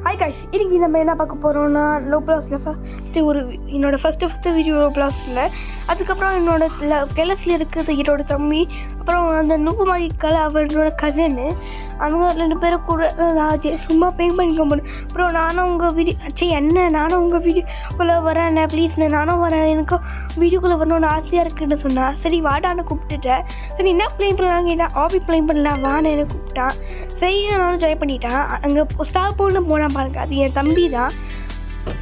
Hi guys, இன்னைக்கு நம்ம என்ன பார்க்க போகிறோம்னா லோ ப்ளாஸில் என்னோடய ஃபஸ்ட்டு வீடியோ லோ ப்ளாஸில், அதுக்கப்புறம் என்னோட கிளஸில் இருக்கிறது என்னோட தம்பி, அப்புறம் அந்த நூப்பு மாடிக்கால அவரோட கசனு, அவங்க 2 பேரும் கூட நான் சும்மா பெயிண்ட் பண்ணிக்க முடியும். அப்புறம் நானும் உங்கள் நானும் உங்கள் வீடியோக்குள்ளே வரேன் ப்ளீஸ்ண்ணே, நானும் வரேன், எனக்கும் வீடியோக்குள்ளே வரணும்னு ஆசையாக இருக்குன்னு சொன்னான். சரி வாடான்னு கூப்பிட்டுட்டேன். சரி என்ன ப்ளைன் பண்ணலாம் கேட்டால் ஆபி ப்ளைன் பண்ணலாம் வான்னு என்னை கூப்பிட்டான். சரி நானும் ட்ரை பண்ணிட்டேன். அங்கே ஸ்டாப் போன்னு போனால் பாருங்க, அது என் தம்பி தான்.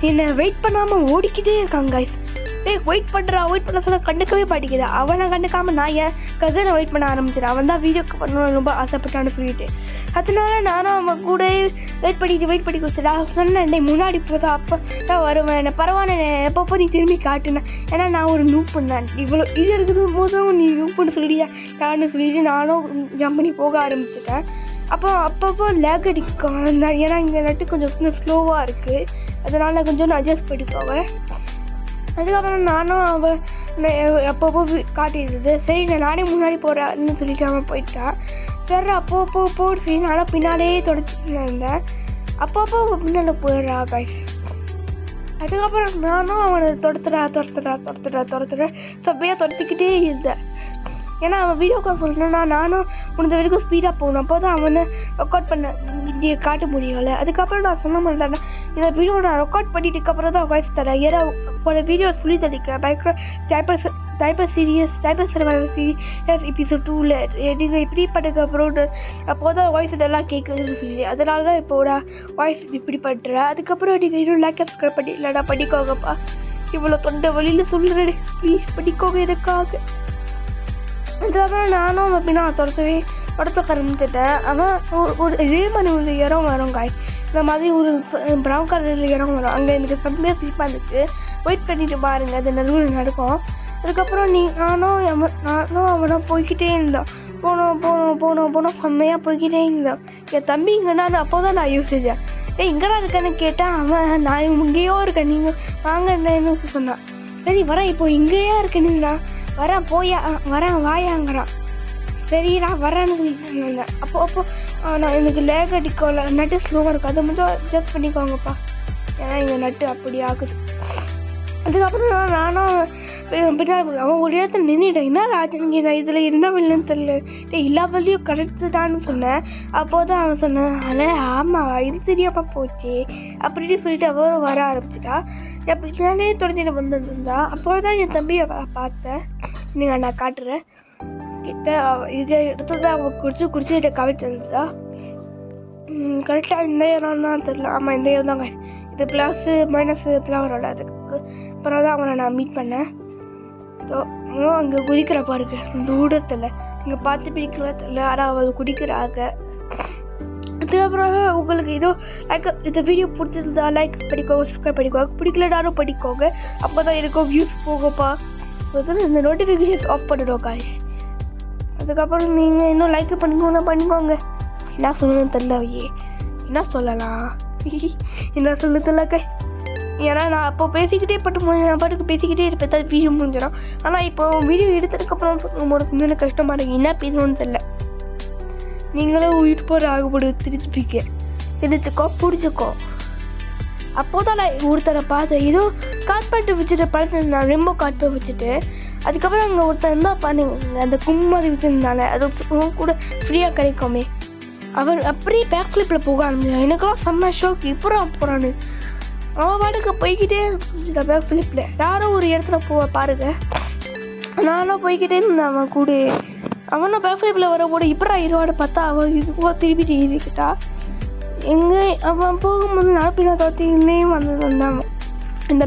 என்னை வெயிட் பண்ணாமல் ஓடிக்கிட்டே இருக்காங்க கைஸ். வெயிட் பண்ண சொல்ல கண்டுக்கவே படிக்குது. அவனை கண்டுக்காமல் நான் என் கசனை வெயிட் பண்ண ஆரம்பிச்சிட்டேன். அவன் தான் வீடியோக்கு பண்ணணும்னு ரொம்ப ஆசைப்பட்டான்னு சொல்லிட்டு, அதனால நானும் அவன் கூட வெயிட் பண்ணிட்டு வச்சுட்டா. சொன்னேன் முன்னாடி போதா அப்போ தான் வருவேன், பரவாயில்ல எப்பப்போ நீ திரும்பி காட்டுனேன், ஏன்னா நான் ஒரு நூப்புண்ணேன், இவ்வளோ இது இருக்கிற போதும் நீ நூப்புன்னு சொல்லிட்டியா யாருன்னு சொல்லிட்டு நானும் ஜம்ப் பண்ணி போக ஆரம்பிச்சிட்டேன். அப்பப்போ லேக் அடிக்கும், ஏன்னா இங்கே நட்டு கொஞ்சம் ஸ்லோவாக இருக்குது, அதனால் கொஞ்சம் அட்ஜஸ்ட் பண்ணிக்கோங்க. அதுக்கப்புறம் நானும் அவன் அப்பப்போ காட்டிடுது. சரி நானே முன்னாடி போகிறேன்னு சொல்லிட்டு அவன் போயிட்டான். சரி அப்போ சரி நானும் பின்னாடியே தொடச்சிட்டு இருந்தேன். அப்பப்போ பின்னாடி போயிடுறா கைஸ். அதுக்கப்புறம் நானும் அவனை துரத்துறேன் சப்பையாக துரத்திக்கிட்டே இருந்தேன். ஏன்னா அவன் வீடியோ கால் சொல்லணும்னா நானும் முடிஞ்ச வரைக்கும் ஸ்பீடாக போகணும், அப்போ தான் அவனை ரெக்கார்ட் பண்ண காட்ட முடியல. அதுக்கப்புறம் நான் சொன்ன மாதிரி இந்த வீடியோ நான் ரெக்கார்ட் பண்ணிட்டுக்கப்புறம் தான் வாய்ஸ் தரேன். ஏன்னா ஒரு வீடியோ சொல்லி தள்ளிக்க டைப்பர் சீரியஸ் எபிசோட் 2ல் நீங்கள் இப்படி பண்ணுறதுக்கப்புறம் அப்போ தான் வாய்ஸ் நல்லா கேட்குதுன்னு சொல்லி, அதனால தான் இப்போட வாய்ஸ் இப்படி பண்ணுறேன். அதுக்கப்புறம் நீங்கள் இன்னும் லைக் சப்ஸ்கிரைப் பண்ணி இல்லைடா பண்ணிக்கோங்கப்பா, இவ்வளோ தொண்டை வழியில் சொல்கிறேன், ப்ளீஸ் பண்ணிக்கோங்க எனக்காக. அதுக்கப்புறம் நானும் அப்படின்னா துரத்த ஆரம்பிச்சிட்டேன். அவன் ஒரு இதே மாதிரி ஒரு இடம் வரும் காய், இந்த மாதிரி ஒரு ப்ரௌன் கலரில் இடம் வரும். அங்கே எனக்கு செம்மையாக ஸ்லீப்பாக இருந்துச்சு. வெயிட் பண்ணிட்டு பாருங்கள், அது நடுவில் நடக்கும். அதுக்கப்புறம் நானும் அவனை போய்கிட்டே இருந்தோம். போனோம் செம்மையாக போய்கிட்டே இருந்தோம். என் தம்பி இங்கேனா அப்போ தான் நான் யோசிச்சேன், இங்கடா இருக்கேன்னு கேட்டால் அவன் நான் இங்கேயோ இருக்கேன், நீங்கள் வாங்க என்னன்னு சொன்னான். சரி வரேன், இப்போ இங்கேயா இருக்கேன்னு வரேன் வாயாங்கிறான். சரிடா வரேன்னு சொல்லிட்டு அப்போ நான் எனக்கு லேக் அடிக்கல, நட்டு ஸ்லோவாக இருக்கும், அதை மட்டும் அட்ஜஸ்ட் பண்ணிக்கோங்கப்பா, ஏன்னா எங்கள் நட்டு அப்படி ஆகுது. அதுக்கப்புறம் நானும் பின்னாடி அவன் ஒரு இடத்துல நின்றுட்டேன். என்ன ராஜன் நான் இதில் இருந்தால் இல்லைன்னு தெரியல, எல்லா வழியும் கரெக்டு தான்னு சொன்னேன். அப்போது தான் அவன் சொன்னான், ஆமாம் இது தெரியாம போச்சு அப்படின்னு சொல்லிட்டு அவன் வர ஆரம்பிச்சிட்டா. என் பின்னாலே தொடர்ந்து வந்துருந்தா. அப்போ தான் என் தம்பியை பார்த்தேன். நீங்கள் நான் காட்டுறேன் கிட்ட இதை எடுத்தது அவன் குடிச்சு இதை கவிச்சிருந்தா. கரெக்டாக இந்த இடம் தான் தெரியல. ஆமாம் இந்த இடம் தாங்க, இது ப்ளஸ்ஸு மைனஸு ஃப்ளவரோட. அதுக்கு அப்புறம் தான் அவனை நான் மீட் பண்ணேன். ஸோ அங்கே குடிக்கிற பாருங்க தூரத்தில், இங்கே பார்த்து பிடிக்கிற தெரியல, ஆனால் அவள் குடிக்கிறாங்க. அதுக்கப்புறம் உங்களுக்கு இந்த வீடியோ பிடிச்சிருந்தா லைக் பண்ணிக்கோங்க, சப்ஸ்கிரைப் பண்ணிக்கோங்க, பிடிக்கலனாலும் படிக்கோங்க, அப்போ தான் எனக்கும் வியூஸ் போகப்பா. இந்த நோட்டிஃபிகேஷன் ஆஃப் பண்ணிடுவோம் காய்ஸ். அதுக்கப்புறம் நீங்கள் இன்னும் லைக் பண்ணிக்கோங்க. என்ன சொல்லணும்னு தெரியலையே, என்ன சொல்லலாம் என்ன சொல்ல தெரியல காய்ஸ். ஏன்னா நான் அப்போ பேசிக்கிட்டே நான் பாட்டுக்கு பேசிக்கிட்டே இருப்பேன், தான் வீடியோ முடிஞ்சிடும். ஆனால் இப்போ வீடியோ எடுத்ததுக்கப்புறம் உங்களுக்கு கஷ்டமாக இருக்குது, என்ன பேசணும்னு தெரியல. நீங்களும் உயிர் போகிற ஆகப்படும் தெரிஞ்சுக்கோ பிடிச்சிக்கோ. அப்போ தான் நான் ஒருத்தரை பார்த்தேன், ஏதோ கார்பெட் வச்சுட்டு படத்தில் நான் ரொம்ப கார்பெட் வச்சுட்டு, அதுக்கப்புறம் அங்கே ஒருத்தர் இருந்தால் பண்ணுங்க அந்த மாதிரி வச்சுருந்தானே, அது கூட ஃப்ரீயாக கிடைக்குமே, அவர் அப்படியே பேக் ஃப்ளிப்பில் போக ஆரம்பிச்சான். எனக்கெல்லாம் செம்ம ஷோக்கு, இப்போ போகிறான்னு அவன் பாட்டுக்கு போய்கிட்டே பேக் ஃப்ளிப்பில். யாரோ ஒரு இடத்துல பாருங்க, நானும் போய்கிட்டே இருந்தேன் அவன் கூட. அவனும் பேக் ஃப்ளிப்பில் வர கூட இப்படா இருவாடு பார்த்தா அவன் இதுவோ திருப்பிட்டு எழுதிக்கிட்டா. எங்கே அவன் போகும்போது நாப்பினா தோத்தினையும் வந்தான் இந்த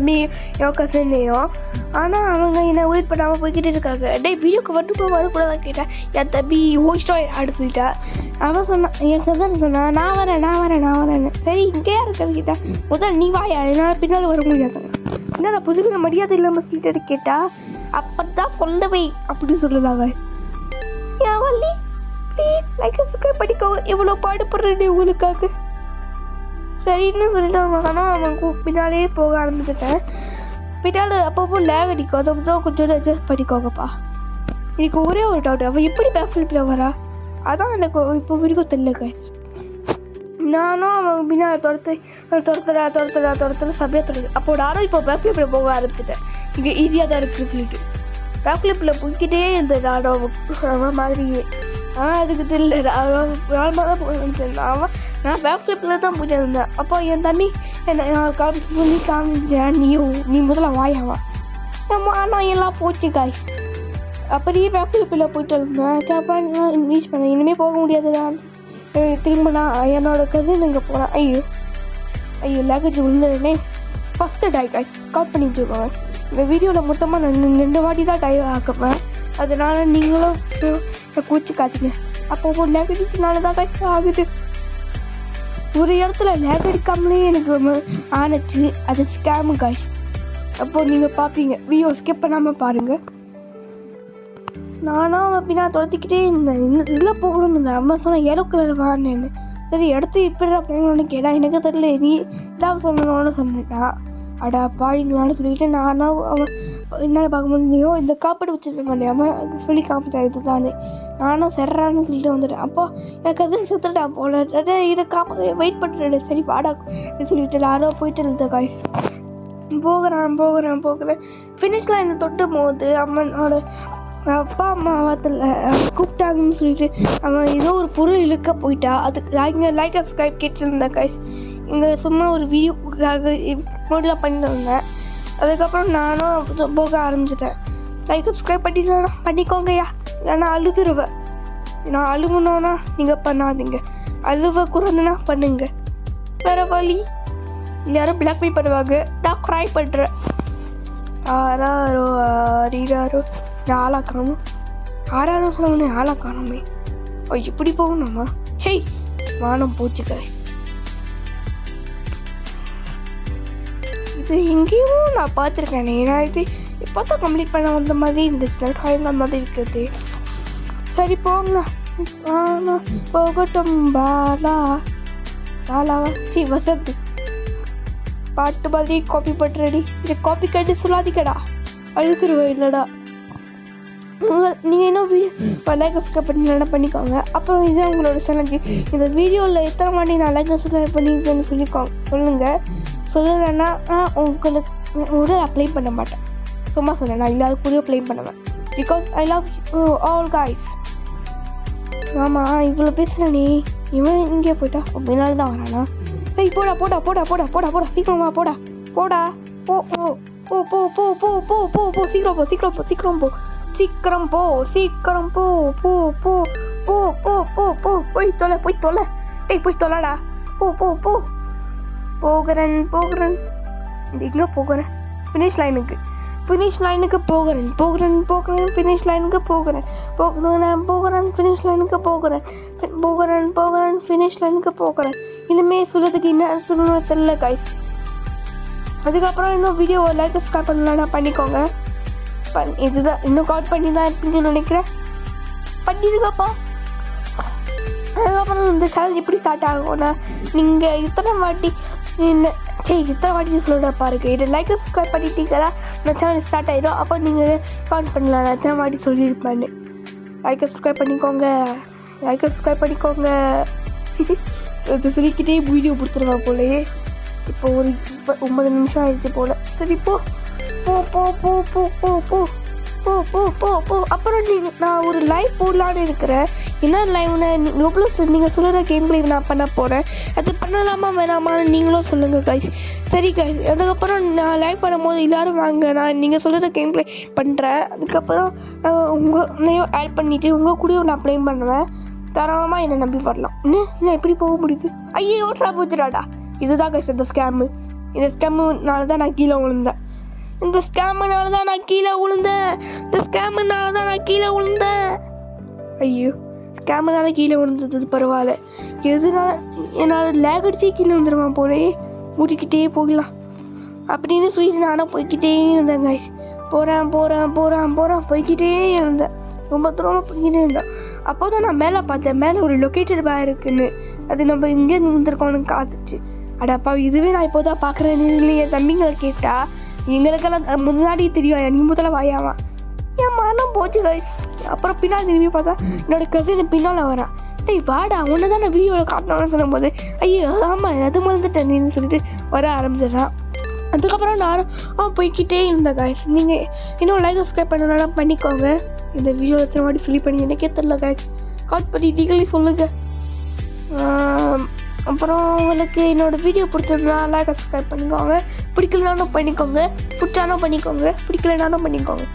கசன்னையும். ஆனால் அவங்க என்ன வெயிட் பண்ணாமல் போய்கிட்டே இருக்காங்க. வீடியோக்கு வரக்கூடாதான் கேட்டேன். என் தம்பி ஹோஸ்டோ அடுத்துட்டா. அவன் சொன்னான், என் கசன் சொன்னான், நான் வரேன்னு. சரி இங்கேயா இருக்கன்னு கேட்டேன். முதல் நீ வாயா, என்னால் பின்னால் வர முடியாது, என்ன புதுக்கிற மரியாதை இல்லாமல் சொல்லிட்டு கேட்டா. அப்போ தான் சொல்லவை அப்படின்னு சொல்லுதாங்க. என் வள்ளி ப்ளீஸ் லைக் சப்ஸ்கிரைப் பண்ணிக்கோங்க, எவ்வளோ பாடுபடுறேன் உங்களுக்காக. சரின்னு சொல்லிட்டு அவன் பின்னாலே போக ஆரம்பிச்சிட்டேன். பின்னால் அப்பப்போ லேக் அடிக்கும், அதை தான் கொஞ்சம் அட்ஜஸ்ட் பண்ணிக்கோங்கப்பா. எனக்கு ஒரே ஒரு டவுட், அவன் எப்படி பேக் ஃப்ளிப்பில் வரா, அதான் எனக்கு இப்போ வரைக்கும் தெரியல கைஸ். நானும் அவன் பின்னால் துரத்துற சபையாக தொடருது. அப்போ நானும் இப்போ பேக் கிளிப்பில் போக ஆரம்பிச்சிட்டேன். இங்கே ஈஸியாக தான் இருக்குன்னு சொல்லிட்டு பேக் கிளிப்பில் போய்கிட்டே இருந்தேன். நானும் மாதிரியே அதுக்கு தெரியல தான் போயிட்டு நான் பேக் கிளிப்பில் தான் போயிட்டு இருந்தேன். அப்போ என் தண்ணி என்ன காமிச்சேன். நீ முதல்ல வாயாவா நான் எல்லாம் போச்சு காய். அப்படியே பேக் கிளிப்பில் போயிட்டு இருந்தேன். அப்புறம் ரீச் பண்ணேன். இனிமேல் போக முடியாது தான். திரும்ப நான் என்னோட கசின் இங்கே போனேன். ஐயோ லேக்கேஜ் விழுந்துருனே. ஃபஸ்ட்டு டை காய் கவுட் பண்ணிட்டு இருக்கோங்க. இந்த வீடியோவில் மொத்தமாக நான் 2 வாட்டி தான் டை ஆக்குவேன். அதனால நீங்களும் கூச்சி காட்டுங்க. அப்போ லேக்கேஜ்னால தான் காய் ஆகுது. ஒரு இடத்துல லேக் அடிக்காமலே எனக்கு ஆனச்சு. அது ஸ்கேமு காய். அப்போது நீங்கள் பார்ப்பீங்க. வீடியோ ஸ்கிப் பண்ணாமல் பாருங்கள். நானும் அப்படின்னா துரத்திக்கிட்டே இருந்தேன். இதில் போகணும் இருந்தேன். அம்மா சொன்னால் எல்லோ கலர் வாங்கினேன்னு. சரி எடுத்து இப்படிதான் போகணும்னு கேட்டா எனக்கு தெரியல. நீ இதான் சொல்லணும்னு சொன்னிட்டான். அடா பாடிங்களான்னு சொல்லிட்டு நானும் அவன் என்னால் பார்க்க முடியும். இந்த காப்பீடு வச்சுருக்கேன் அவன் சொல்லி காமிச்சா இது தானே. நானும் செர்றான்னு சொல்லிட்டு வந்துட்டேன். அப்போ என் கசின் சுற்றுட்டான் போல. இதை வெயிட் பண்ணுறேன். சரி பாடா சொல்லிட்டு யாரோ போயிட்டு இருந்த காய். போகிறேன் ஃபினிஷ்லாம் என்னை தொட்டும் போது அம்மனோட அப்பா அம்மா வாரத்தில் கூப்பிட்டாங்கன்னு சொல்லிட்டு அவன் ஏதோ ஒரு பொருள் இழுக்க போயிட்டா. அதுக்கு லைக் சப்ஸ்கிரைப் கேட்டுருந்தேன் கைஸ். இங்கே சும்மா ஒரு வீடியோக்காக நோட்டெலாம் பண்ணியிருந்தேன். அதுக்கப்புறம் நானும் போக ஆரம்பிச்சிட்டேன். லைக் சப்ஸ்கிரைப் பண்ணிக்கோங்கய்யா. நான் அழுதுருவேன். நான் அழுகணுன்னா நீங்கள் பண்ணாதீங்க. அழுவ குறைந்துனா பண்ணுங்க. வேறு வழி யாரும் பிளாக்மெயில் பண்ணுவாங்க. நான் க்ரை பண்ணுறேன். ஆறாரோ ஆளாக்கணும். ஆறாரம் சொல்லுங்க ஆளாக்கணுமே. இப்படி போகணுமா? சரி வானம் போச்சுக்காய். இது எங்கேயும் நான் பார்த்துருக்கேன். நான் இது இப்போ தான் கம்ப்ளீட் பண்ண வந்த மாதிரி இருந்துச்சு. ட்ராயிங் மாதிரி இருக்குது. சரி போங்க போகட்டும். பாலாவா சரி வசத்து பாட்டு மாதிரி காப்பி பண்ணுறடி. இதை காப்பி கட்டி சொல்லாதிக்கடா. அழுத்துருவேன் இல்லைடா. நீங்கள் இன்னும் லைக் சப்ஸ்கிரைப் பண்ணிக்கோங்க. அப்புறம் இதுதான் உங்களோட சேனல். இந்த வீடியோவில் எத்தனை வாட்டி நான் லைக் சப்ஸ்கிரைப் பண்ணியிருக்கேன்னு சொல்லுங்கள். சொல்லலைன்னா உங்களுக்கு கூட அப்ளை பண்ண மாட்டேன். சும்மா சொன்னேன். நான் எல்லாரும் கூட அப்ளை பண்ணுவேன். Because I love all guys. ஆமாம் இவ்வளோ பேசுகிறேன். இவன் இங்கே போயிட்டா அப்படின்னால தான் வரானா? சரி போடா சீக்கிரமா போடா போ போய் தொலைடா. போகிறேன் எங்கே போகிறேன்? ஃபினிஷ் லைனுக்கு போகிறேன். ஃபினிஷ் லைனுக்கு போகிறேன். இனிமேல் சொல்கிறதுக்கு என்ன சொல்லணும் தெரியல கைஸ். அதுக்கப்புறம் இன்னும் வீடியோ லைக் சப்ஸ்கிரைப் பண்ணலாம் பண்ணிக்கோங்க. இதுதான் இன்னும் கவுட் பண்ணி தான் இருப்பீங்கன்னு நினைக்கிறேன். பண்ணிடுங்கப்பா. அதுக்கப்புறம் இந்த சேனல் எப்படி ஸ்டார்ட் ஆகும்னா நீங்கள் இத்தனை வாட்டி சொல்லிட பாருங்க. இதை லைக் சப்ஸ்கிரைப் பண்ணிட்டீங்களா இந்த சேனல் ஸ்டார்ட் ஆகிடும். அப்போ நீங்கள் கவுண்ட் பண்ணலாம். நான் எத்தனை வாட்டி சொல்லியிருப்பேன்னு. லைக் சப்ஸ்கிரைப் பண்ணிக்கோங்க. இது சொல்லிக்கிட்டே வீடியோ கொடுத்துருவான் போலயே. இப்போ ஒரு 9 நிமிஷம் ஆயிடுச்சு போல. சரி போ. அப்புறம் நான் ஒரு லைவ் போடலான்னு இருக்கிறேன். என்ன லைவ்னு நீங்கள் சொல்லுற கேம் பிளே நான் பண்ண போகிறேன். அது பண்ணலாமா வேணாமான்னு நீங்களும் சொல்லுங்கள் கைஸ். சரி கைஸ். அதுக்கப்புறம் நான் லைவ் பண்ணும்போது எல்லோரும் வாங்க. நான் நீங்கள் சொல்லுற கேம் பிளே பண்ணுறேன். அதுக்கப்புறம் உங்களையும் ஆட் பண்ணிவிட்டு உங்கள் கூடயும் நான் ப்ளே பண்ணுவேன். தாராளமாக என்னை நம்பி வரலாம். இன்னும் எப்படி போக முடியுது? ஐயோ ஓட்டுறா போச்சுடாடா. இதுதான் கைஸ் இந்த ஸ்கேமு. இந்த ஸ்கேமுனால தான் நான் கீழே விழுந்தேன். ஐயோ ஸ்கேமுனால கீழே விழுந்தது பரவாயில்ல. எதுனால என்னால் லேக் அடிச்சே கீழே வந்துடுவான் போலயே. மூடிக்கிட்டே போகலாம் அப்படின்னு சொல்லிட்டு நானும் போய்கிட்டே இருந்தேன் கைஸ். போகிறேன் போய்கிட்டே இருந்தேன். ரொம்ப தூரம் போய்கிட்டே இருந்தேன். அப்போ தான் நான் மேலே பார்த்தேன். மேலே ஒரு லொக்கேட்டட் பேக் இருக்குன்னு. அது நம்ம இங்கே இருந்திருக்கோன்னு காத்துச்சு. அடப்பா இதுவே நான் இப்போ தான் பார்க்குறேன். என் தம்பிங்களை கேட்டால் எங்களுக்கெல்லாம் முன்னாடி தெரியும். நீ முதல்ல வாயாவான். என் மனம் போச்சு கைஸ். அப்புறம் பின்னால் திரும்பி பார்த்தா என்னோட கசின் பின்னால் வரான். டேய் வாடா அவனை தான் நான் வீடியோவில் காட்டணும்னு சொல்லும்போது ஐயோ ஆமாம் அது மறந்துட்டேன்னு சொல்லிட்டு வர ஆரம்பிச்சிடுறான். அதுக்கப்புறம் நானும் போய்கிட்டே இருந்தேன் காய்ஸ். நீங்கள் இன்னும் லைக் சப்ஸ்கிரைப் பண்ணணும்னா பண்ணிக்கோங்க. இந்த வீடியோ எத்தனை வாட்டி ஃபில் பண்ணி எனக்கே தெரில காய்ஸ். கால் பண்ணி டீகலி சொல்லுங்கள். அப்புறம் உங்களுக்கு என்னோடய வீடியோ பிடிச்சதுனா லைக் சப்ஸ்கிரைப் பண்ணிக்கோங்க. பிடிக்கலனாலும் பண்ணிக்கோங்க, பிடிச்சாலும் பண்ணிக்கோங்க, பிடிக்கலனாலும் பண்ணிக்கோங்க.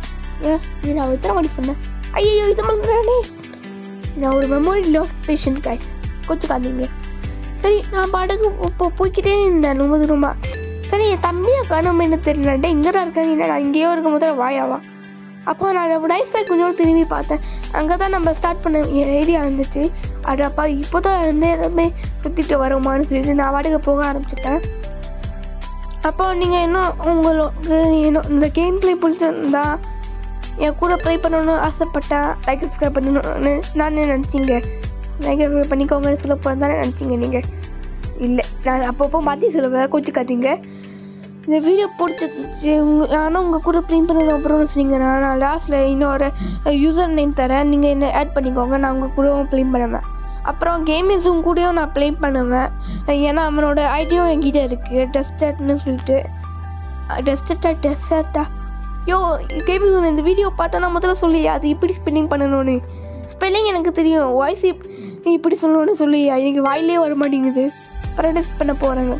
நான் எத்தனை வாட்டி சொன்னேன் ஐயோ இது பண்ணுறானே. நான் ஒரு மெமரி லாஸ் பேஷண்ட் காய்ஸ், கொஞ்சம் சரி நான் பாட்டுக்கு இப்போ போய்கிட்டே இருந்தேன் ரொம்ப தூரமாக. சரி என் தம்பியை காணும் என்ன தெரியலன்ட்டு இங்கே தான் இருக்கேன். இல்லை நான் இங்கேயோ இருக்கும் போது வாயாவா. அப்போ நான் நைஸாக கொஞ்சம் திரும்பி பார்த்தேன். அங்கே தான் நம்ம ஸ்டார்ட் பண்ண ஏரியா இருந்துச்சு. அப்பா இப்போ தான் வந்து எல்லாமே சுற்றிட்டு வரோமான்னு சொல்லிட்டு நான் வாடகை போக ஆரம்பிச்சிட்டேன். அப்போ நீங்கள் இன்னும் உங்களுக்கு இன்னும் இந்த கேம் ப்ளே பிடிச்சிருந்தா என் கூட ப்ளே பண்ணணும்னு ஆசைப்பட்டேன். லைக் சப்ஸ்கிரைப் பண்ணணும்னு நான் நினச்சிங்க. லைக் சப்ஸ்கிரைப் பண்ணிக்கோங்கன்னு சொல்ல போகிறேன் தானே நினச்சிங்க நீங்கள். இல்லை நான் அப்பப்போ மாற்றி சொல்லுவேன், கொஞ்சிக்காதீங்க. இந்த வீடியோ பிடிச்சிருந்துச்சு ஆனால் உங்கள் கூட ப்ளே பண்ணணும் அப்புறம்னு சொன்னீங்கன்னா நான் லாஸ்ட்டில் இன்னொரு யூசர் நேம் தரேன், நீங்கள் என்ன ஆட் பண்ணிக்கோங்க. நான் உங்கள் கூடவும் ப்ளே பண்ணுவேன். அப்புறம் கேமிங்ஸும் கூடயும் நான் ப்ளே பண்ணுவேன். ஏன்னா அவனோட ஐடியும் என்கிட்ட இருக்குது, டெஸ்டர்ட்னு சொல்லிட்டு. டெஸ்டர்ட்டா யோ கேமிங் இந்த வீடியோ பார்த்தா நான் முதல்ல சொல்லி அது இப்படி ஸ்பெல்லிங் பண்ணணும்னு. ஸ்பெல்லிங் எனக்கு தெரியும், வாய்ஸ் இப்படி சொல்லணும்னு சொல்லி எனக்கு வாயிலே வர மாட்டேங்குது. ப்ராக்டிஸ் பண்ண போகிறாங்க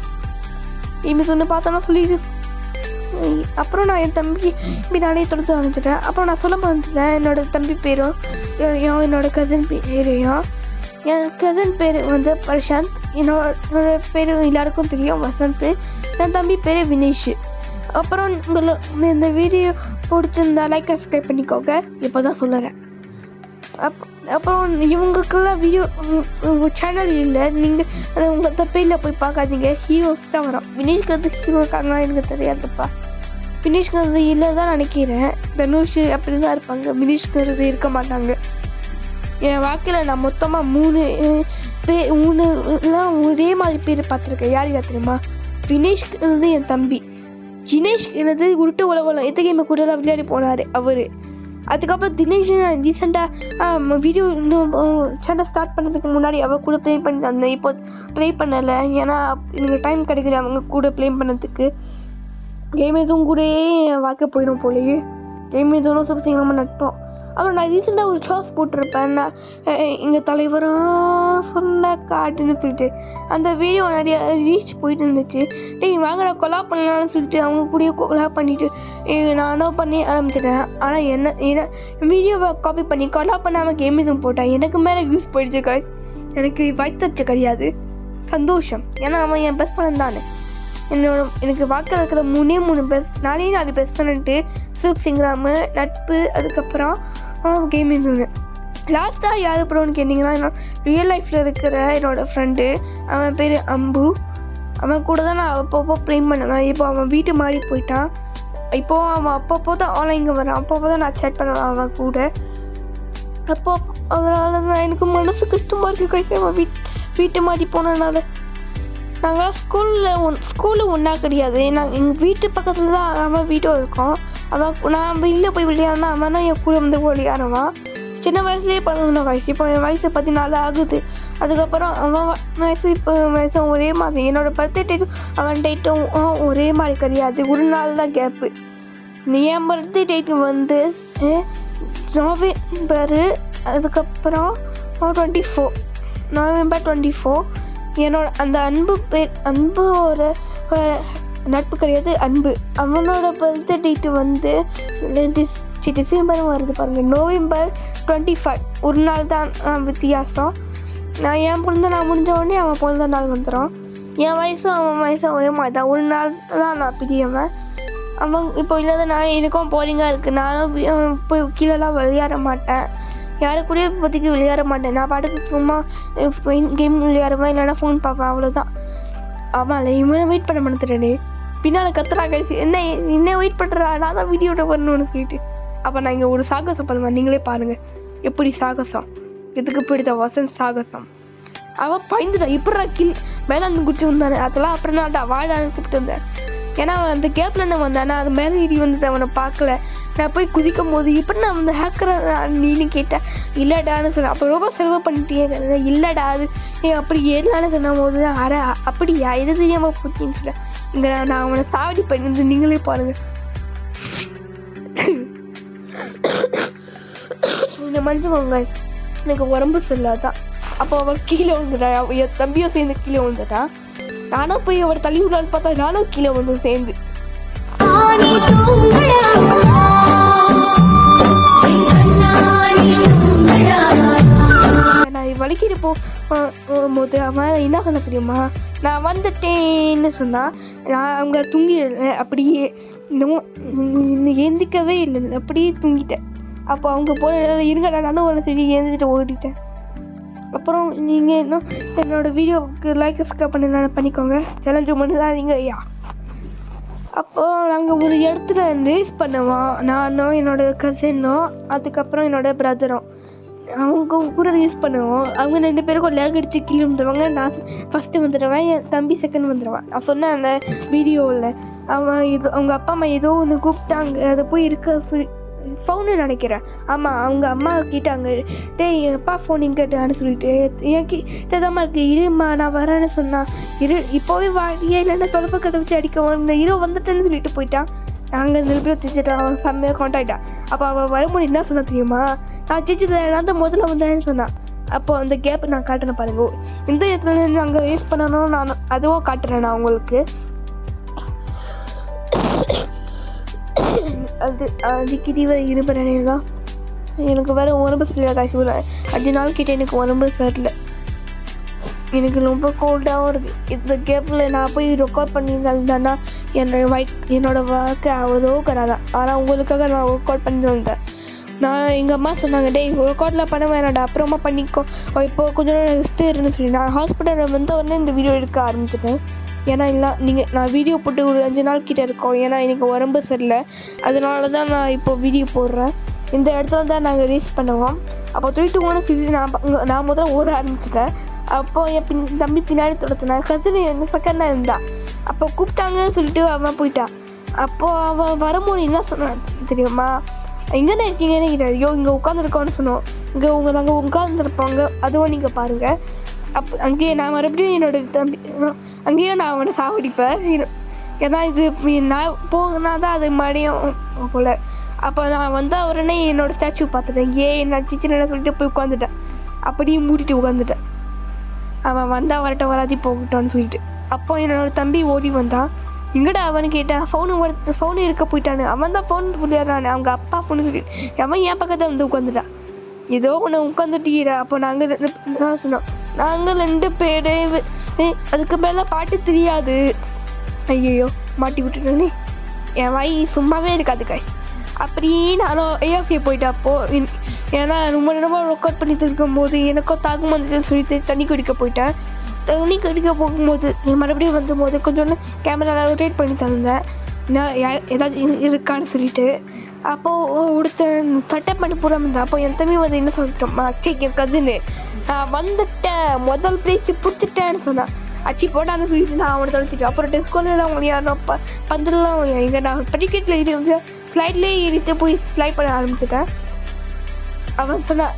கேமிங்ஸ் ஒன்று பார்த்தோன்னா சொல்லிடு. அப்புறம் நான் என் தம்பி இப்படி நானே தொடர்ந்து ஆரம்பிச்சிட்டேன். அப்புறம் நான் சொல்ல வந்துட்டேன் என்னோடய தம்பி பேரும் என்னோடய கசின் பேரையும். என் கசின் பேர் வந்து பிரசாந்த், என்னோட பேர் எல்லாருக்கும் தெரியும் வசந்த். என் தம்பி பேர் வினேஷ். அப்புறம் இந்த வீடியோ பிடிச்சிருந்தா லைக் சப்ஸ்கிரைப் பண்ணிக்கோங்க. இப்போ தான் சொல்லுறேன். அப்புறம் இவங்களுக்கெல்லாம் வீடியோ சேனல் இல்லை, நீங்கள் உங்கள் தப்பையில் போய் பார்க்காதீங்க. ஹீரோஸ் தான் வரும். வினேஷ்கிறது ஹீரோ இருக்காங்களா எனக்கு தெரியாதுப்பா. வினேஷ்கிறது இல்லை தான் நினைக்கிறேன். தனுஷ் அப்படி தான் இருப்பாங்க, வினேஷ்கிறது இருக்க மாட்டாங்க. என் வாழ்க்கையில் நான் மொத்தமாக 3 ஒரே மாதிரி பேர் பார்த்துருக்கேன். யார் தெரியுமா? வினேஷ்கிறது என் தம்பி, ஜினேஷ் எனது உருட்டு உலகம் எத்த கேமை கூடலாம் விளையாடி போனார் அவர். அதுக்கப்புறம் தினேஷ் நான் ரீசெண்டாக வீடியோ இன்னும் சேனல் ஸ்டார்ட் பண்ணுறதுக்கு முன்னாடி அவள் கூட ப்ளே பண்ணி தந்தேன். இப்போ ப்ளே பண்ணலை, ஏன்னா எனக்கு டைம் கிடைக்கல அவங்க கூட ப்ளே பண்ணதுக்கு. கேம் எதுவும் கூட வாக்க போயிடும் போலேயே. கேம் எதுவும் சொல்லி நம்ம நட்போம். அப்புறம் நான் ரீசெண்டாக ஒரு ஷார்ட்ஸ் போட்டிருப்பேன். நான் எங்கள் தலைவரும் சொன்ன காட்டுன்னு சொல்லிட்டு அந்த வீடியோ நிறைய ரீச் போயிட்டு இருந்துச்சு. டேய் வாங்க நான் கொலாப் பண்ணலான்னு சொல்லிட்டு அவங்க கூடயே கொலாப் பண்ணிவிட்டு நானும் பண்ணி ஆரம்பிச்சிட்டேன். ஆனால் என்ன வீடியோவை காப்பி பண்ணி கொலாப் பண்ணாமல் கேம் எதுவும் போட்டேன். எனக்கு மேலே வியூஸ் போயிடுச்சு காய்ஸ். எனக்கு வயிற்றுச்சு கிடையாது, சந்தோஷம். ஏன்னா அவன் என் பெஸ்ட் ஃப்ரெண்ட் தானே. எனக்கு வாக்கில் இருக்கிற 3 பெஸ்ட் 4 பெஸ்ட் ஃப்ரெண்ட்டு சூப் சிங்ராமு, நட்பு, அதுக்கப்புறம் கேமிங் ஒன்று. லாஸ்ட்டாக யார் ப்ரோன்னு கேட்டிங்கன்னா ரியல் லைஃப்பில் இருக்கிற என்னோடய ஃப்ரெண்டு. அவன் பேர் அம்பு. அவன் கூட தான் நான் அப்பப்போ ப்ளே பண்ணுவேன். இப்போ அவன் வீட்டு மாறி போயிட்டான். இப்போது அவன் அப்பப்போ தான் ஆன்லைனுக்கு வரான். அப்பப்போ தான் நான் சேட் பண்ணுவேன் அவன் கூட. அப்போ அதனால தான் எனக்கு மனசு கஷ்டமாக இருக்குது கைஸ். அவன் வீட்டு மாறி போனதுனால. நாங்கள் ஸ்கூலில் ஒன்றா கிடையாது. நாங்கள் எங்கள் வீட்டு பக்கத்தில் தான் அவன் வீட்டும் இருக்கோம். நான் வெளியில் போய் விளையாடுனா அவன் தான் என் கூட வந்து விளையாடுவான். சின்ன வயசுலேயே பழகுன வயசு. இப்போ என் வயசு 14 ஆகுது. அதுக்கப்புறம் அவன் வயசும் ஒரே மாதிரி. என்னோடய பர்த்டே டேட்டும் அவன் டேட்டும் ஒரே மாதிரி கிடையாது, ஒரு நாள் தான் கேப்பு. என் பர்த்டே டேட்டு வந்து நவம்பர், அதுக்கப்புறம் நவம்பர் 24. என்னோட அந்த அன்பு ஒரு நட்பு கிடையாது, அன்பு. அவனோட பர்த்டே டேட்டு வந்து டிசம்பரும் வருது பாருங்கள், நவம்பர் 25. ஒரு நாள் தான் வித்தியாசம். என் பிறந்த நாள் முடிஞ்ச உடனே அவன் பிறந்த நாள் வந்துடும். என் வயசும் அவன் வயசும் ஒரே மாதிரி தான். ஒரு நாள் தான் நான் பிரியவன். அவன் இப்போ இல்லாத நான் எனக்கும் போரிங்காக இருக்குது. நானும் போய் கீழெல்லாம் விளையாட மாட்டேன். யாரு கூடயே இப்போதைக்கு விளையாட மாட்டேன். நான் பாட்டுக்கு சும்மா கேம் விளையாடுவேன், இல்லைன்னா ஃபோன் பார்ப்பேன், அவ்வளோதான். ஆமாம் இவனை வெயிட் பண்ண மாட்டேன். பின்னால் கத்துறாங்க, என்ன வெயிட் பண்ணுறா, நான் தான் வீடியோட வரணும்னு சொல்லிட்டு. அப்போ நான் இங்கே ஒரு சாகசம் பண்ணுவேன், நீங்களே பாருங்கள் எப்படி சாகசம். இதுக்கு பிடித்த வசந்த் சாகசம். அவன் பயந்துட்டான், இப்படி மேலே வந்து குச்சி வந்தானே, அதெல்லாம் அப்புறம் நான் வாழான்னு கூப்பிட்டு வந்தேன். ஏன்னா அவன் அந்த கேப்பில் என்ன வந்தானே, அது மேலே ஏறி வந்து அவனை பார்க்கல. நான் போய் குதிக்கும் போது இப்போ நான் அந்த ஹேக்கரை நீன்னு கேட்டேன். இல்லைடான்னு சொன்னேன். அப்போ ரொம்ப செலவு பண்ணிட்டே இல்லைடா அது அப்படி ஏறலான்னு சொன்ன போது அப்படியா எது தெரியாமல் போச்சுன்னு சொல்ல. இங்கே நான் அவனை சாவடி பண்ணி நீங்களே பாருங்கள். இந்த மனுஷங்க எனக்கு உடம்பு சொல்லாதான். அப்போ அவள் கீழே விழுந்துட்டா. என் தம்பியும் சேர்ந்து கீழே விழுந்துட்டா. நானும் போய் அவரை தள்ளி விடலான்னு பார்த்தா நானும் கீழே வந்து சேர்ந்து. நான் வலிக்கிட்டு போகும்போது அவன் என்ன சொன்ன தெரியுமா, நான் வந்துட்டேன்னு சொன்னா. நான் அவங்க தூங்கிடுறேன் அப்படியே, இன்னும் ஏந்திக்கவே இல்லை, அப்படியே தூங்கிட்டேன். அப்போ அவங்க போன இருங்கடா நானும் ஒரு சரி ஏந்திட்டு ஓடிட்டேன். அப்புறம் நீங்கள் இன்னும் என்னோடய வீடியோவுக்கு லைக் சப்ஸ்கிரைப் பண்ணிக்கோங்க. சேலஞ்சு பண்ணுறாதீங்க ஐயா. அப்போது நாங்கள் ஒரு இடத்துல ரேஸ் பண்ணுவோம், நானும் என்னோடய கசினும் அதுக்கப்புறம் என்னோடய பிரதரும். அவங்க கூட ரேஸ் பண்ணுவோம். அவங்க 2 பேருக்கும் லேக் அடித்து கீழே வந்துடுவாங்க. நான் ஃபஸ்ட்டு வந்துடுவேன், என் தம்பி செகண்ட் வந்துடுவான். நான் சொன்னேன் அந்த வீடியோவில். அவங்க அப்பா அம்மா ஏதோ ஒன்று கூப்பிட்டாங்க, அதை போய் இருக்க ஃபோனு நினைக்கிறேன். ஆமாம், அவங்க அம்மா கேட்டாங்க, டேய் என் அப்பா ஃபோன் கேட்டான்னு சொல்லிட்டு என் கிட்டதாம்மா இருக்குது, இருமா நான் வரேன்னு சொன்னான். இப்போவே வாடியே இல்லைன்னா தொடப்ப கதை வச்சு அடிக்கவும் இந்த ஹீரோ வந்துட்டேன்னு சொல்லிட்டு போயிட்டான். நாங்கள் 2 பேரும் வச்சுட்டான். அவன் செம்மையாக காண்டாக்டான். அப்போ அவள் வரும்போது என்ன சொன்னா தெரியுமா, நான் ஜெயிச்சுட்டேன், நான் தான் முதல்ல வந்தேன்னு சொன்னான். அப்போ அந்த கேப் நான் காட்டுறேன் பாருங்க. இந்த இடத்துல நாங்கள் யூஸ் பண்ணணும், நான் அதுவும் காட்டுறேன் நான் உங்களுக்கு. அதுக்கிட்ட இருபது தான் எனக்கு வேறு உடம்பு சரியில்லை காய்ச்சி. 5 நாள் கிட்டே எனக்கு உடம்பு சரியில்லை. எனக்கு ரொம்ப கோல்டாகவும் இருக்குது. இந்த கேப்பில் நான் போய் ரெக்கார்ட் பண்ணியிருந்தேன்னா என்னோட வாழ்க்கை அவ்வளோ கராதான். ஆனால் உங்களுக்காக நான் ரெக்கார்ட் பண்ணி வந்தேன். நான் எங்கள் அம்மா சொன்னாங்க, டேய் ரெக்கார்டில் பண்ண வேணாடா, அப்புறமா பண்ணிக்கோ, இப்போ கொஞ்சம் நேரம் ரெஸ்ட்டு இருன்னு சொல்லி நான் ஹாஸ்பிட்டலில் வந்த உடனே இந்த வீடியோ எடுக்க ஆரம்பிச்சிட்டேன். ஏன்னா இல்லை நான் வீடியோ போட்டு ஒரு 5 நாள் கிட்டே இருக்கோம். ஏன்னா எனக்கு உடம்பு சரியில்லை, அதனால தான் நான் இப்போது வீடியோ போடுறேன். இந்த இடத்துல தான் நாங்கள் ரேஸ் பண்ணுவோம். அப்போ 3, 2, 1 சொல்லி நான் முதல்ல ஓட ஆரம்பிச்சிட்டேன். அப்போது என் தம்பி பின்னாடி தொடர்த்தினேன். கசின் என்ன செகண்டாக இருந்தா. அப்போ கூப்பிட்டாங்கன்னு சொல்லிட்டு அவன் போயிட்டான். அப்போது அவன் வரும்போது என்ன சொன்னான் தெரியுமா, எங்கேண்ணே இருக்கீங்கன்னு கேட்டார். ஐயோ இங்கே உட்காந்துருக்கோன்னு சொன்னோம். நாங்கள் உட்காந்துருப்பாங்க, அதுவும் நீங்கள் பாருங்கள். அங்கேயே நான் மறுபடியும் என்னோட தம்பி அங்கேயும் நான் அவனை சாவடிப்பேன். ஏன்னா இது நான் போனா தான் அது மறுபடியும் போல். அப்போ நான் வந்தால் உடனே என்னோடய ஸ்டாச்சு பார்த்துட்டேன். என்ன சின்ன சொல்லிட்டு போய் உட்காந்துட்டேன். அப்படியே மூடிட்டு உட்காந்துட்டேன். அவன் வந்தால் வரட்ட வராதி போகட்டான்னு சொல்லிட்டு. அப்போ என்னோடய தம்பி ஓடி வந்தான். எங்கடா அவனு கேட்டேன். ஃபோனு இருக்க போயிட்டானு. அவன் தான் ஃபோன் விளையாடுறானு, அவங்க அப்பா ஃபோனு சொல்லிட்டு. அவன் என் பக்கத்தில் வந்து உட்காந்துட்டான். ஏதோ ஒன்று உட்காந்துட்டீரா. அப்போ நாங்கள் சொன்னோம், நாங்கள் 2 பேர். அதுக்கு மேலே பாட்டு தெரியாது. ஐயோ மாட்டி விட்டுட்டோன்னே. என் வாய் சும்மாவே இருக்காது காய். அப்படியே நானும் ஏஎஃப்கே போயிட்டேன். அப்போது ஏன்னா ரொம்ப நேரமாக ரெக்கார்ட் பண்ணிட்டு இருக்கும்போது எனக்கும் தாகம் வந்துச்சுன்னு சொல்லிட்டு தண்ணி குடிக்க போயிட்டேன். தண்ணி குடிக்க போகும்போது மறுபடியும் வந்தபோது கொஞ்சோன்னு கேமராவில் ரொட்டேட் பண்ணி தந்தேன், ஏதாச்சும் இருக்கான்னு சொல்லிட்டு. அப்போது ஒருத்தன் சட்டை பண்ணி போடாமல் இருந்தேன். அப்போ என் தம்பி வந்து என்ன சொல்லிட்டோம்மா, என் கதுன்னு நான் வந்துட்டேன், முதல் ப்ரைஸ் பிடிச்சிட்டேன்னு சொன்னான். அச்சி போட்டான்னு சொல்லிட்டு நான் அவனை தொலைச்சிட்டேன். அப்புறம் டெஸ்கோலாம் விளையாடணும், பந்தெல்லாம் இங்கே நான் படிக்கட்டில் இருந்து ஃப்ளைட்லேயே ஏறிட்டு போய் ஃப்ளைட் பண்ண ஆரம்பிச்சிட்டேன். அவன் சொன்னான்,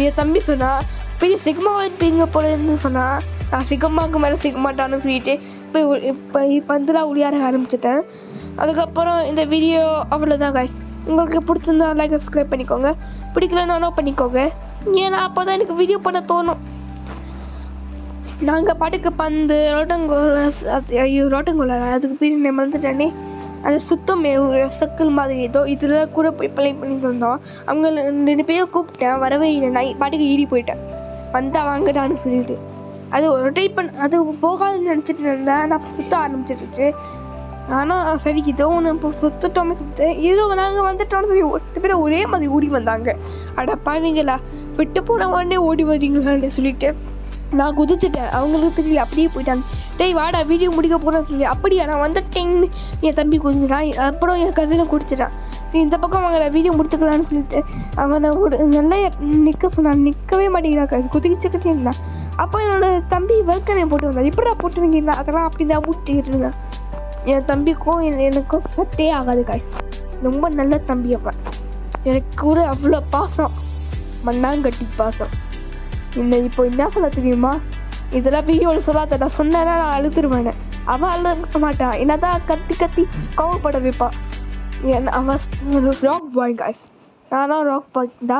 என் தம்பி சொன்னான், பெரிய சிக்மாவை இருப்பீங்க போலன்னு சொன்னான். நான் சிகமாவுக்கு மேலே சிக்மாட்டான்னு சொல்லிட்டு போய் பந்தெல்லாம் விளையாட ஆரம்பிச்சிட்டேன். அதுக்கப்புறம் இந்த வீடியோ அவ்வளோதான் காய்ஸ். உங்களுக்கு பிடிச்சிருந்தா லைக் சப்ஸ்கிரைப் பண்ணிக்கோங்க, பிடிக்கலனாலும் பண்ணிக்கோங்க. ஏன்னா அப்போ தான் எனக்கு வீடியோ பண்ண தோணும். நாங்கள் பாட்டுக்கு பந்து ரோட்டங்கோல அதுக்கு பேர் நான் மறந்துட்டேனே, அது சுத்தமே ஒரு சர்க்கிள் மாதிரி ஏதோ இதில் கூட போய் ப்ளே பண்ணி தந்தோம். அவங்க 2 பேரும் கூப்பிட்டேன், வரவே இல்லை. நான் பாட்டுக்கு ஏறி போயிட்டேன். வந்தா வாங்கடான்னு சொல்லிட்டு அது ரொட்டேட் அது போகாதுன்னு நினச்சிட்டு இருந்தேன். நான் சுற்ற ஆரம்பிச்சிருச்சு. ஆனால் சரி இதோ ஒன்று இப்போ சுற்றிட்டோமே இது நாங்கள் வந்துட்டோம்னு சொல்லி 2 பேரும் ஒரே மாதிரி ஓடி வந்தாங்க. அட பாவீங்களா, விட்டு போன உடனே ஓடி வரீங்களான்னு சொல்லிட்டு நான் குதிச்சுட்டேன். அவங்களுக்கு தெரியல, அப்படியே போயிட்டாங்க. டேய் வாடா வீடியோ முடிக்க போகிறேன்னு சொல்லி. அப்படியா நான் வந்துட்டேன்னு என் தம்பி குதிச்சிட்டான். அப்புறம் என் கசினை குடிச்சிட்டான். நீ இந்த பக்கம் வாங்கடா வீடியோ முடிச்சுக்கலான்னு சொல்லிட்டு அவனை நல்லா நிற்க சொன்னான். நிற்கவே மாட்டேங்கிறாக்கா, குதிச்சுக்கிட்டே இருந்தான். அப்போ என்னோட தம்பி வெல்கமே போட்டு வந்தான். இப்படா போட்டுருவீங்களா, அதெல்லாம் அப்படி தான் ஊட்டிக்கிட்டு இருந்தேன். என் தம்பிக்கும் எனக்கும் சட்டே ஆகாது காய். ரொம்ப நல்ல தம்பி அவன். எனக்கு கூட அவ்வளோ பாசம், மண்ணாங்கட்டி பாசம். இப்போ என்ன சொல்ல தெரியுமா, இதெல்லாம் வீடியோவில் சொல்லாத, நான் சொன்னேன்னா நான் அழுதுருவேன். அவன் அழுக மாட்டான், என்னதான் கத்தி கத்தி கோவப்பட வைப்பான். அவன் ராக் பாய் காய்ஸ், நானும் ராக் பாய் தான்.